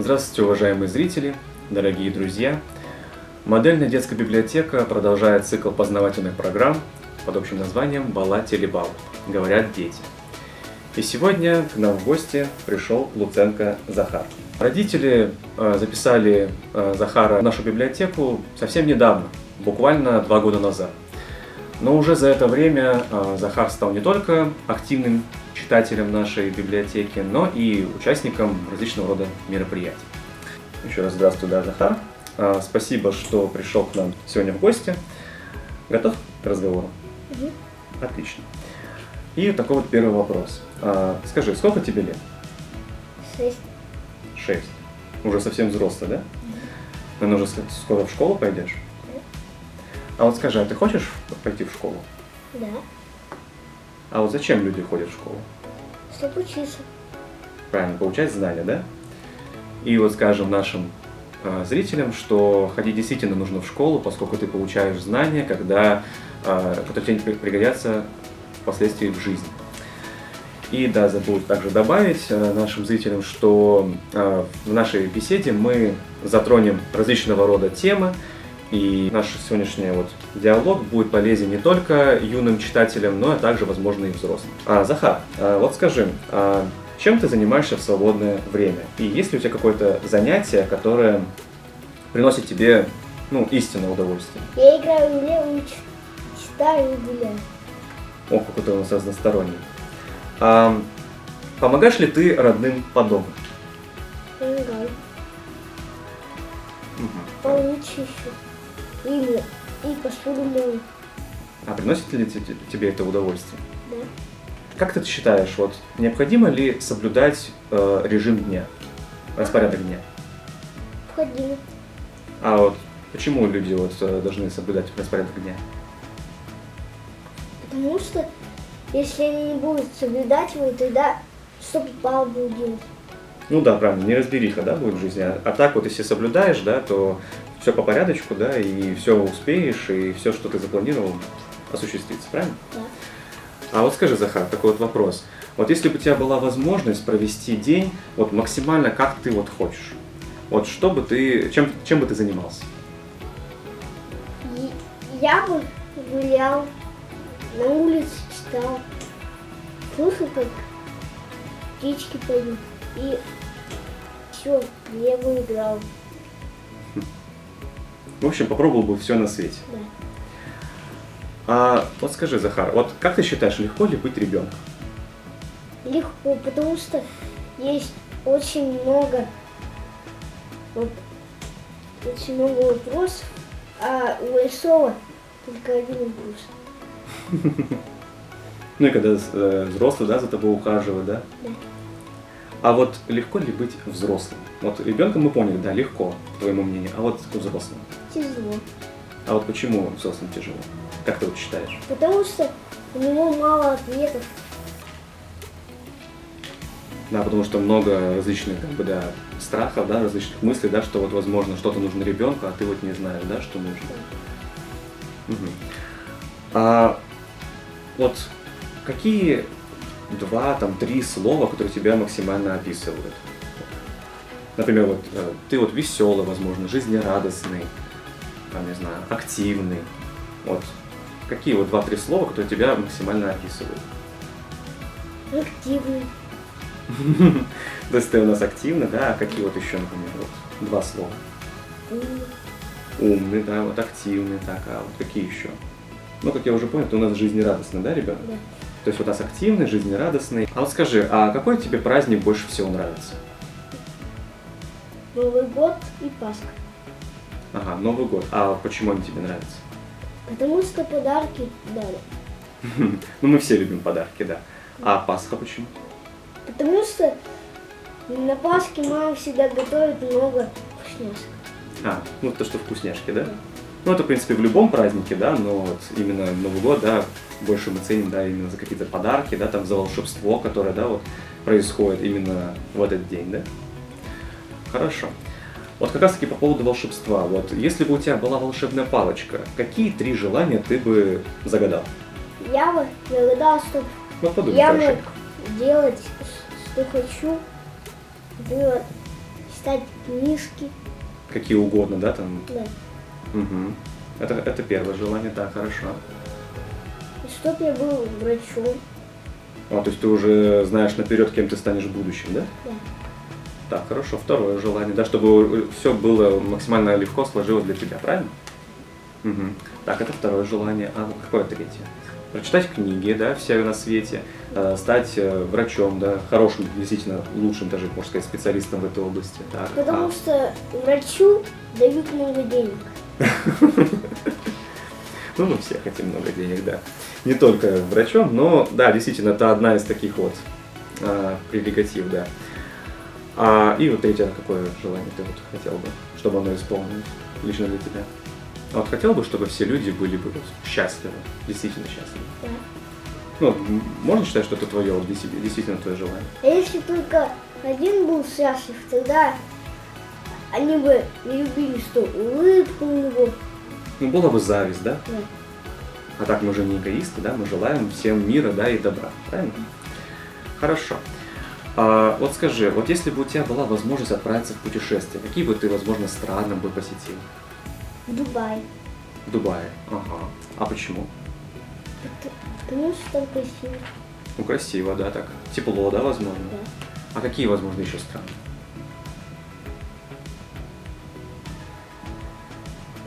Здравствуйте, уважаемые зрители, дорогие друзья! Модельная детская библиотека продолжает цикл познавательных программ под общим названием «Бала Телебал. Говорят дети». И сегодня к нам в гости пришел Луценко Захар. Родители записали Захара в нашу библиотеку совсем недавно, буквально 2 года назад. Но уже за это время Захар стал не только активным читателем нашей библиотеки, но и участником различного рода мероприятий. Еще раз здравствуй, Захар. Спасибо, что пришел к нам сегодня в гости. Готов к разговору? Угу. Отлично. И такой вот первый вопрос. Скажи, сколько тебе лет? 6. 6. Уже совсем взрослый, да? Наверное, уже скоро в школу пойдешь? Да. А вот скажи, а ты хочешь пойти в школу? Да. А вот зачем люди ходят в школу? Чтобы учиться. Правильно, получать знания, да? И вот скажем нашим зрителям, что ходить действительно нужно в школу, поскольку ты получаешь знания, которые тебе пригодятся впоследствии в жизни. И да, забыл также добавить нашим зрителям, что в нашей беседе мы затронем различного рода темы, и наш сегодняшний диалог будет полезен не только юным читателям, но и также, возможно, и взрослым. Захар, вот скажи, чем ты занимаешься в свободное время? И есть ли у тебя какое-то занятие, которое приносит тебе, истинное удовольствие? Я играю в игры, читаю и гуляю. О, какой ты у нас разносторонний. Помогаешь ли ты родным по дому? Помогаю. Получше еще. И посуду мою. А приносит ли тебе это удовольствие? Да. Как ты считаешь, необходимо ли соблюдать режим дня, распорядок дня? Необходимо. А почему люди должны соблюдать распорядок дня? Потому что если они не будут соблюдать его, тогда что попало будут делать. Ну да, правильно, неразбериха, да, будет в жизни. А так если соблюдаешь, да, то все по порядочку, да, и все успеешь, и все, что ты запланировал, осуществится, правильно? Да. А скажи, Захар, такой вопрос. Если бы у тебя была возможность провести день максимально как ты хочешь, что бы ты, чем бы ты занимался? Я бы гулял, на улице читал, слушал, как птички поют, и все, я бы играл. В общем, попробовал бы все на свете. Да. Скажи, Захар, как ты считаешь, легко ли быть ребенком? Легко, потому что есть очень много вопросов, а у большого только один вопрос. Ну и когда взрослый, да, за тобой ухаживает, да? Да. А легко ли быть взрослым? Ребенком мы поняли, да, легко, по твоему мнению, а взрослым? Тяжело. А почему взрослым тяжело? Как ты считаешь? Потому что у него мало ответов. Да, потому что много различных, страхов, да, различных мыслей, да, что возможно что-то нужно ребенку, а ты не знаешь, да, что нужно. Угу. Какие 2-3 слова, которые тебя максимально описывают? Например, ты веселый, возможно, жизнерадостный, не знаю, активный. Какие 2-3 слова, которые тебя максимально описывают? Активный. То есть ты у нас активный, да? А какие еще, например, 2 слова? Умный, да, активный, так, а какие еще? Как я уже понял, ты у нас жизнерадостный, да, ребенок? Да. То есть у нас активный, жизнерадостный. А скажи, а какой тебе праздник больше всего нравится? Новый год и Пасха. Ага, Новый год. А почему они тебе нравятся? Потому что подарки дали. Мы все любим подарки, да. А Пасха почему? Потому что на Пасхе мама всегда готовит много вкусняшек. То, что вкусняшки, да? Это, в принципе, в любом празднике, да, но именно Новый год, да, больше мы ценим, да, именно за какие-то подарки, да, за волшебство, которое, да, происходит именно в этот день, да? Хорошо. Как раз таки по поводу волшебства. Если бы у тебя была волшебная палочка, какие 3 желания ты бы загадал? Я бы загадал, чтобы подумай, я мог делать, что хочу. Например, читать книжки. Какие угодно, да, там? Да. Угу. Это первое желание, да, хорошо. И чтоб я был врачом. А, то есть ты уже знаешь наперед, кем ты станешь в будущем, да? Да. Так, хорошо. Второе желание, да, чтобы все было максимально легко сложилось для тебя, правильно? Угу. Так, это второе желание. А какое третье? Прочитать книги, да, все на свете, стать врачом, да, хорошим, действительно лучшим даже, можно сказать, специалистом в этой области. Так, Потому что врачу дают много денег. Ну, мы все хотим много денег, да. Не только врачом, но, да, действительно, это одна из таких вот прерогатив, да. И вот третье, какое желание ты вот хотел бы, чтобы оно исполнилось лично для тебя? А вот хотел бы, чтобы все люди были бы вот счастливы, действительно счастливы? Да. Ну, можно считать, что это твое, вот, действительно твое желание? А если только один был счастлив, тогда они бы не любили, что улыбку у него. Ну, была бы зависть, да? Да. А так мы же не эгоисты, да? Мы желаем всем мира, да, и добра, правильно? Хорошо. Вот скажи, вот если бы у тебя была возможность отправиться в путешествие, какие бы ты, возможно, страны бы посетил? В Дубай. В Дубае. Ага. А почему? Потому что там красиво. Ну, красиво, да, так. Тепло, да, возможно? Да. А какие, возможно, еще страны?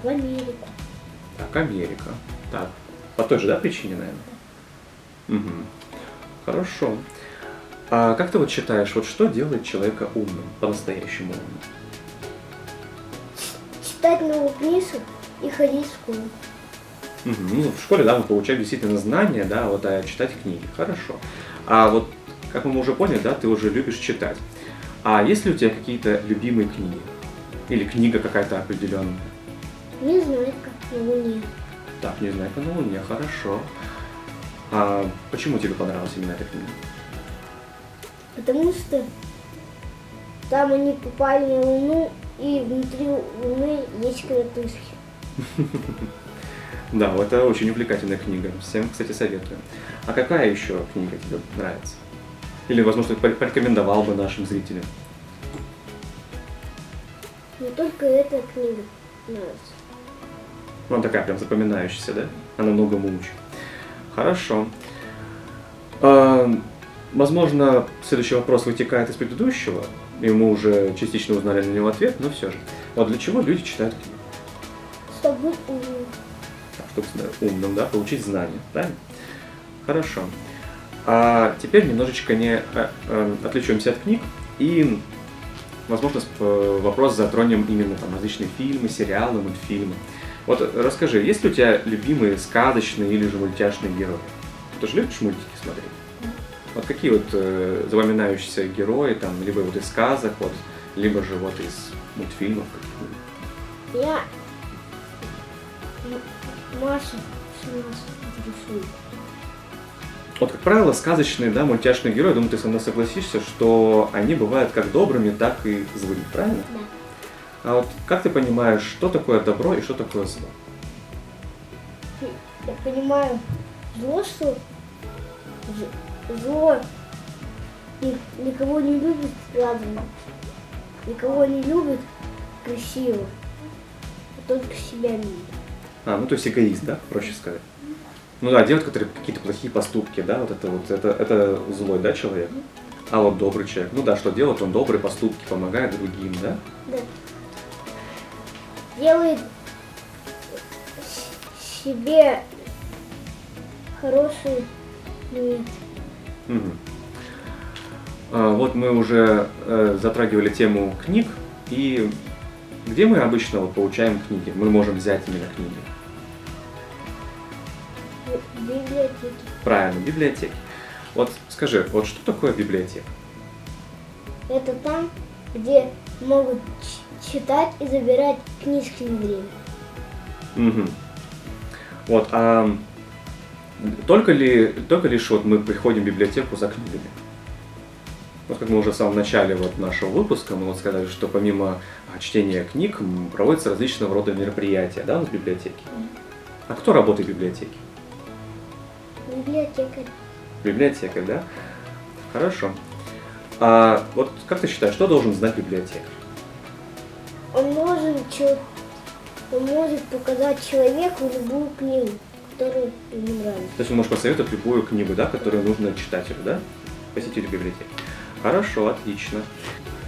В Америку. Так, Америка. Так. По той же, да, причине, наверное? Угу. Хорошо. А как ты вот считаешь, вот что делает человека умным, по-настоящему умным? Читать много книжек и ходить в школу. Угу. Ну, в школе, да, мы получаем действительно знания, да, вот, а читать книги. Хорошо. А вот, как мы уже поняли, да, ты уже любишь читать. А есть ли у тебя какие-то любимые книги? Или книга какая-то определенная? Незнайка на Луне. Так, «Незнайка на Луне», хорошо. А почему тебе понравилась именно эта книга? Потому что там они попали на Луну, и внутри Луны есть коротышки. Да, вот это очень увлекательная книга. Всем, кстати, советую. А какая еще книга тебе нравится? Или, возможно, ты порекомендовал бы нашим зрителям? Не только эта книга нравится. Ну, она такая прям запоминающаяся, да? Она многому учит. Хорошо. Возможно, следующий вопрос вытекает из предыдущего, и мы уже частично узнали на него ответ, но все же. Вот для чего люди читают книги? Чтобы быть умным. Чтобы стать умным, да, получить знания, правильно? Хорошо. А теперь немножечко отвлечемся от книг и, возможно, вопрос затронем именно там различные фильмы, сериалы, мультфильмы. Вот расскажи, есть ли у тебя любимые сказочные или же мультяшные герои? Ты же любишь мультики смотреть? Вот какие вот запоминающиеся герои, там, либо вот из сказок, вот, либо же вот из мультфильмов каких-нибудь? Я Маша рисую. Вот, как правило, сказочные, да, мультяшные герои, думаю, ты со мной согласишься, что они бывают как добрыми, так и злыми, правильно? Да. А вот как ты понимаешь, что такое добро и что такое зло? Я понимаю зло, что зло никого не любит радостно, никого не любит красиво, а только себя любит. Ну то есть эгоист, да, проще сказать. Ну да, делать какие-то плохие поступки, да, это злой, да, человек. А вот добрый человек, ну да, что делает, он добрые поступки, помогает другим, да? Да. Делает себе хороший мир. Угу. Вот мы уже затрагивали тему книг, и где мы обычно вот получаем книги? Мы можем взять именно книги. В библиотеке. Правильно, в библиотеке. Вот скажи, вот что такое библиотека? Это там, где могут читать и забирать книжки на время. Угу. Вот, только лишь вот мы приходим в библиотеку за книгами? Вот как мы уже в самом начале вот нашего выпуска, мы вот сказали, что помимо чтения книг проводятся различного рода мероприятия, да, у нас в библиотеке. А кто работает в библиотеке? Библиотекарь. Библиотекарь, да? Хорошо. А вот как ты считаешь, что должен знать библиотекарь? он может показать человеку любую книгу, которая ему нравится. То есть он может посоветовать любую книгу, да, которую нужно читателю, да? Посетителю библиотеки. Хорошо, отлично.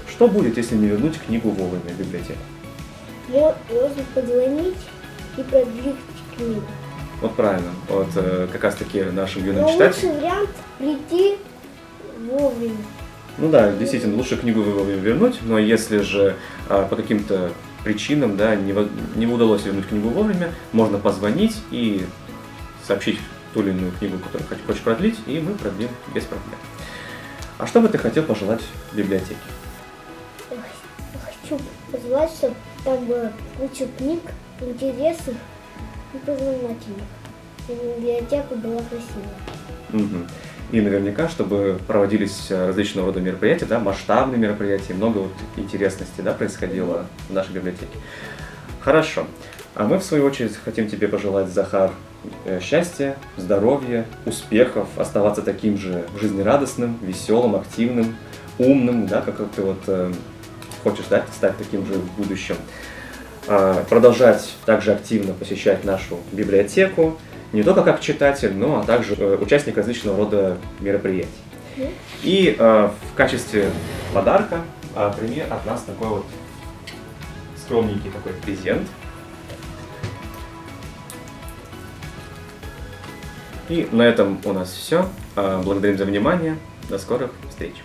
Что будет, если не вернуть книгу вовремя в библиотеку? Можно позвонить и продлить книгу. Вот правильно. Вот как раз таки нашим юным Но читателям. лучший вариант прийти вовремя. Ну да, действительно, лучше книгу вовремя вернуть, но если же по каким-то причинам, да, не удалось вернуть книгу вовремя, можно позвонить и сообщить ту или иную книгу, которую хочешь продлить, и мы продлим без проблем. А что бы ты хотел пожелать библиотеке? Хочу пожелать, чтобы там было куча книг интересных и познавательных. И библиотека была красивая. Мгм. И наверняка, чтобы проводились различного рода мероприятия, да, масштабные мероприятия, много вот интересности, да, происходило в нашей библиотеке. Хорошо. А мы, в свою очередь, хотим тебе пожелать, Захар, счастья, здоровья, успехов, оставаться таким же жизнерадостным, веселым, активным, умным, да, как ты вот хочешь, да, стать таким же в будущем. Продолжать также активно посещать нашу библиотеку, не только как читатель, но а также участник различного рода мероприятий. И в качестве подарка прими от нас такой вот скромненький такой презент. И на этом у нас все. Благодарим за внимание. До скорых встреч.